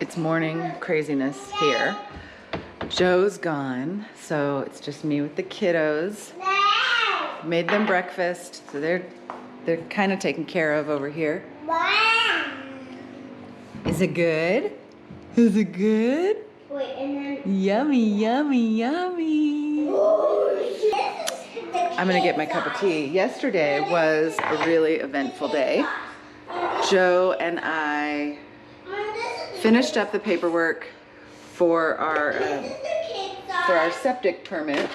It's morning craziness here. Joe's gone, so it's just me with the kiddos. Made them breakfast, so they're kind of taken care of over here. Is it good? Is it good? Wait, and then... Yummy, yummy, yummy. I'm gonna get my cup of tea. Yesterday was a really eventful day. Joe and I finished up the paperwork for our septic permit.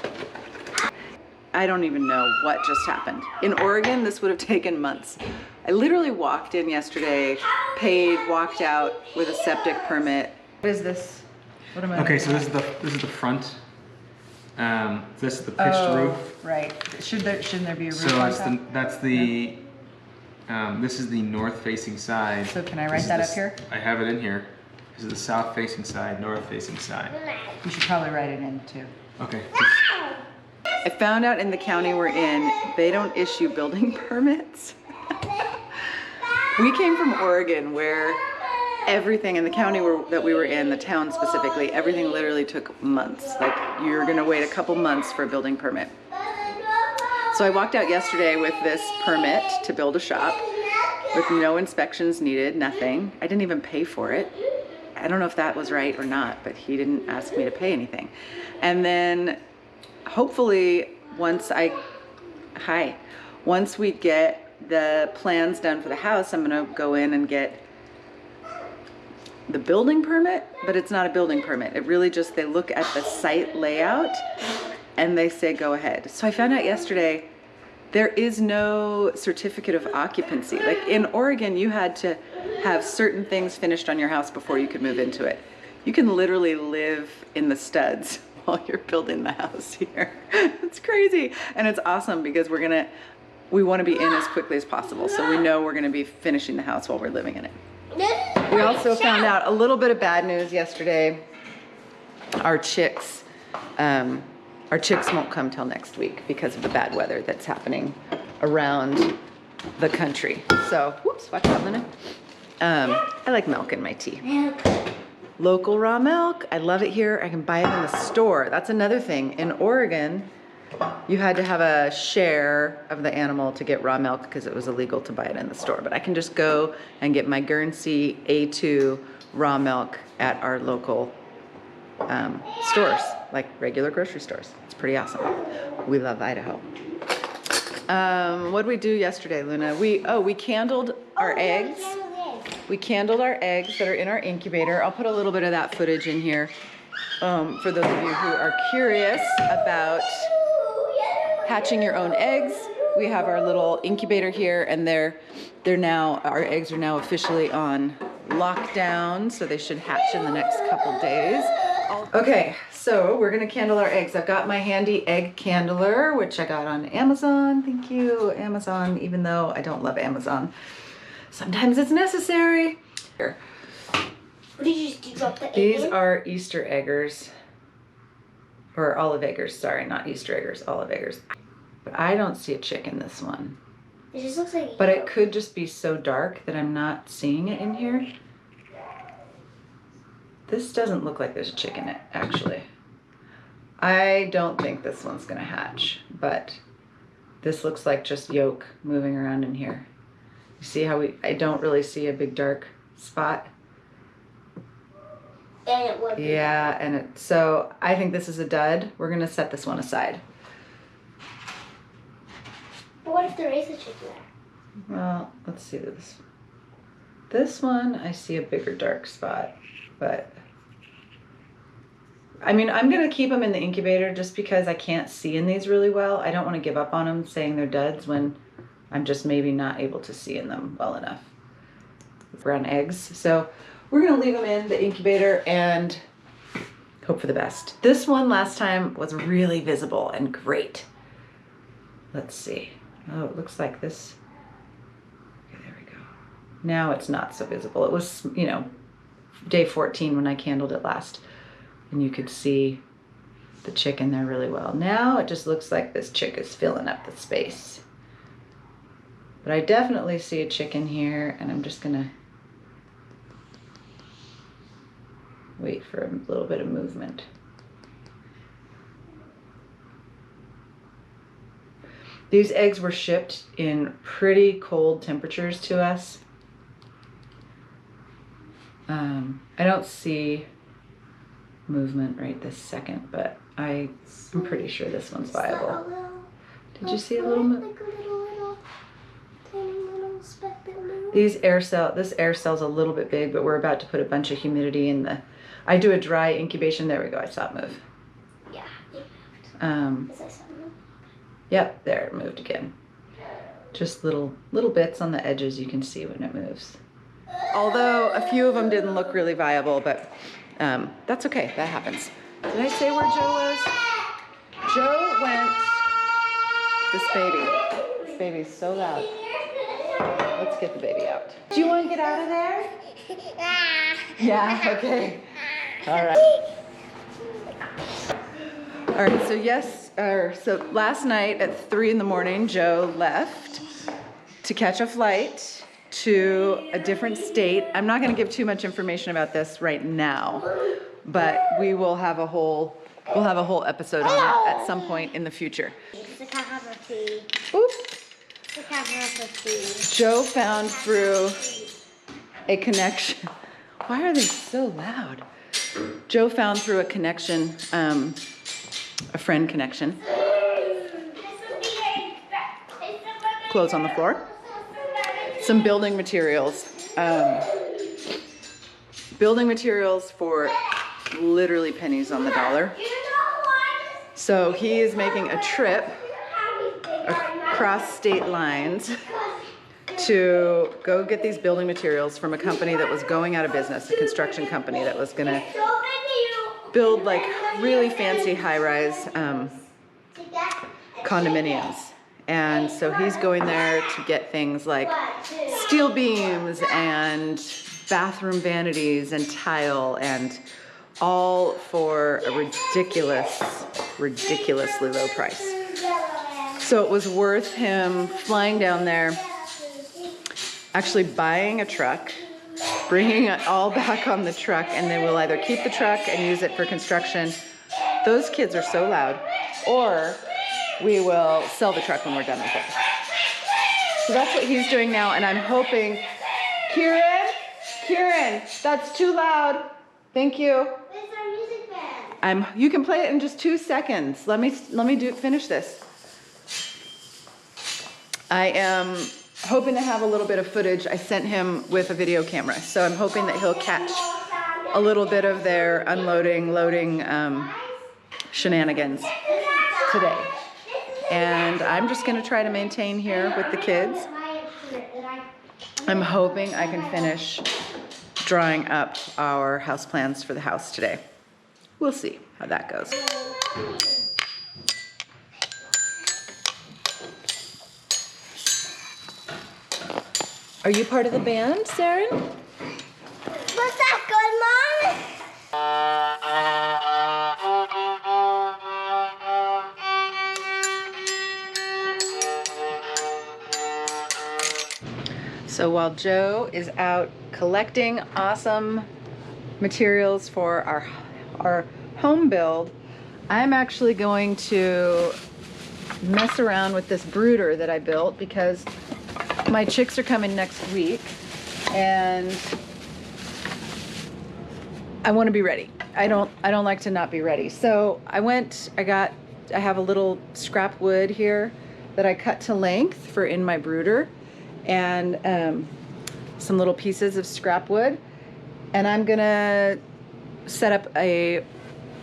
I don't even know what just happened. In Oregon, this would have taken months. I literally walked in yesterday, paid, walked out with a septic permit. What is this? What am I? Okay, so this is the front. This is the pitched roof. Right. Shouldn't there be a roof So on top? This is the north-facing side. So can I write that up here? I have it in here. This is the south-facing side, north-facing side. You should probably write it in too. Okay. I found out in the county we're in, they don't issue building permits. We came from Oregon where everything in the county that we were in, the town specifically, everything literally took months. Like you're gonna wait a couple months for a building permit. So I walked out yesterday with this permit to build a shop with no inspections needed, nothing. I didn't even pay for it. I don't know if that was right or not, but he didn't ask me to pay anything. And then hopefully once we get the plans done for the house, I'm gonna go in and get the building permit, but it's not a building permit. It really just, they look at the site layout and they say go ahead. So I found out yesterday there is no certificate of occupancy. Like in Oregon, you had to have certain things finished on your house before you could move into it. You can literally live in the studs while you're building the house here. It's crazy. And it's awesome because we want to be in as quickly as possible. So we know we're going to be finishing the house while we're living in it. We also found out a little bit of bad news yesterday. Our chicks won't come till next week because of the bad weather that's happening around the country. So, whoops, watch out, Luna. I like milk in my tea. Local raw milk, I love it here. I can buy it in the store. That's another thing. In Oregon, you had to have a share of the animal to get raw milk because it was illegal to buy it in the store. But I can just go and get my Guernsey A2 raw milk at our local stores, like regular grocery stores. It's pretty awesome. We love Idaho. What did we do yesterday, Luna? We candled our eggs. We candled our eggs that are in our incubator. I'll put a little bit of that footage in here for those of you who are curious about hatching your own eggs. We have our little incubator here, and our eggs are now officially on lockdown, so they should hatch in the next couple days. Okay, so we're gonna candle our eggs. I've got my handy egg candler, which I got on Amazon. Thank you, Amazon, even though I don't love Amazon. Sometimes it's necessary. Here. What did you just drop the egg These in? are Easter eggers. Or olive eggers, sorry, not Easter eggers, olive eggers. But I don't see a chick in this one. It just looks like... But it could just be so dark that I'm not seeing it in here. This doesn't look like there's a chick in it, actually. I don't think this one's gonna hatch, but this looks like just yolk moving around in here. You see how I don't really see a big dark spot? And it would be. Yeah, so I think this is a dud. We're gonna set this one aside. But what if there is a chick there? Well, let's see this. This one, I see a bigger dark spot, but I mean, I'm gonna keep them in the incubator just because I can't see in these really well. I don't wanna give up on them saying they're duds when I'm just maybe not able to see in them well enough. Brown eggs. So we're gonna leave them in the incubator and hope for the best. This one last time was really visible and great. Let's see. Oh, it looks like this. Okay, there we go. Now it's not so visible. It was, day 14 when I candled it last. And you could see the chick in there really well. Now it just looks like this chick is filling up the space. But I definitely see a chick in here, and I'm just gonna wait for a little bit of movement. These eggs were shipped in pretty cold temperatures to us. I don't see movement right this second, but I'm pretty sure this one's viable. Did you see a little movement? Like a little, tiny little speck that moved. This air cell's a little bit big, but we're about to put a bunch of humidity in the, I do a dry incubation. There we go, I saw it move. Yeah, it moved. Um, Is that something? yep, there it moved again. Just little bits on the edges you can see when it moves. Although a few of them didn't look really viable, but that's okay, that happens. Did I say where Joe was? Joe went, this baby's so loud. Let's get the baby out. Do you want to get out of there? Yeah, okay. All right. All right, so last night at 3 in the morning, Joe left to catch a flight to a different state. I'm not gonna give too much information about this right now, but we'll have a whole episode on it at some point in the future. Oops. Joe found through a connection. Why are they so loud? Joe found through a connection, a friend connection. Clothes on the floor. Some building materials. Building materials for literally pennies on the dollar. So he is making a trip across state lines to go get these building materials from a company that was going out of business, a construction company that was gonna build like really fancy high-rise condominiums. And so he's going there to get things like steel beams and bathroom vanities and tile, and all for a ridiculously low price. So it was worth him flying down there, actually buying a truck, bringing it all back on the truck, and then we'll either keep the truck and use it for construction. Those kids are so loud, or we will sell the truck when we're done with it. So that's what he's doing now, and I'm hoping, Kieran, that's too loud. Thank you. Where's our music band? You can play it in just 2 seconds. Let me finish this. I am hoping to have a little bit of footage. I sent him with a video camera, so I'm hoping that he'll catch a little bit of their unloading, loading shenanigans today. And I'm just gonna try to maintain here with the kids. I'm hoping I can finish drawing up our house plans for the house today. We'll see how that goes. Are you part of the band, Saren? What's that good, Mom? So while Joe is out collecting awesome materials for our home build, I'm actually going to mess around with this brooder that I built because my chicks are coming next week and I want to be ready. I don't like to not be ready. So I have a little scrap wood here that I cut to length for in my brooder, and some little pieces of scrap wood, and I'm gonna set up a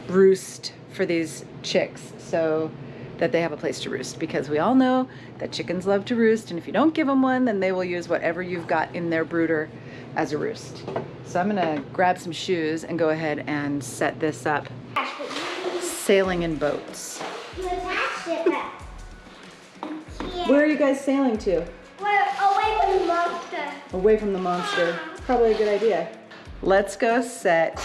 roost for these chicks so that they have a place to roost, because we all know that chickens love to roost, and if you don't give them one, then they will use whatever you've got in their brooder as a roost. So I'm gonna grab some shoes and go ahead and set this up. Sailing in boats. You attached it. Where are you guys sailing to? We're away from the monster. Away from the monster. Probably a good idea. Let's go set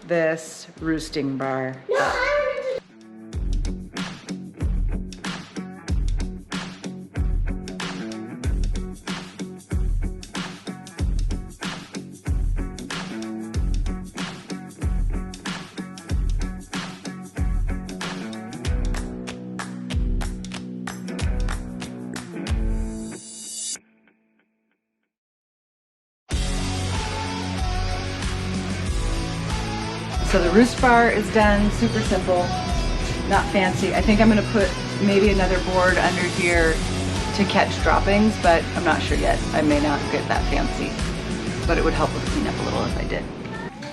this roosting bar No, up. I wanted to. So the roost bar is done, super simple, not fancy. I think I'm gonna put maybe another board under here to catch droppings, but I'm not sure yet. I may not get that fancy, but it would help with cleanup a little if I did.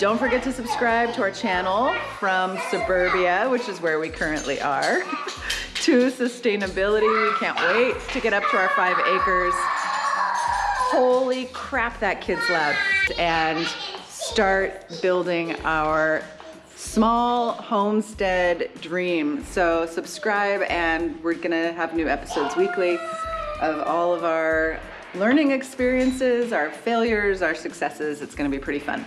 Don't forget to subscribe to our channel from suburbia, which is where we currently are, to sustainability. We can't wait to get up to our 5 acres. Holy crap, that kid's loud. And start building our small homestead dream. So subscribe, and we're gonna have new episodes weekly of all of our learning experiences, our failures, our successes. It's gonna be pretty fun.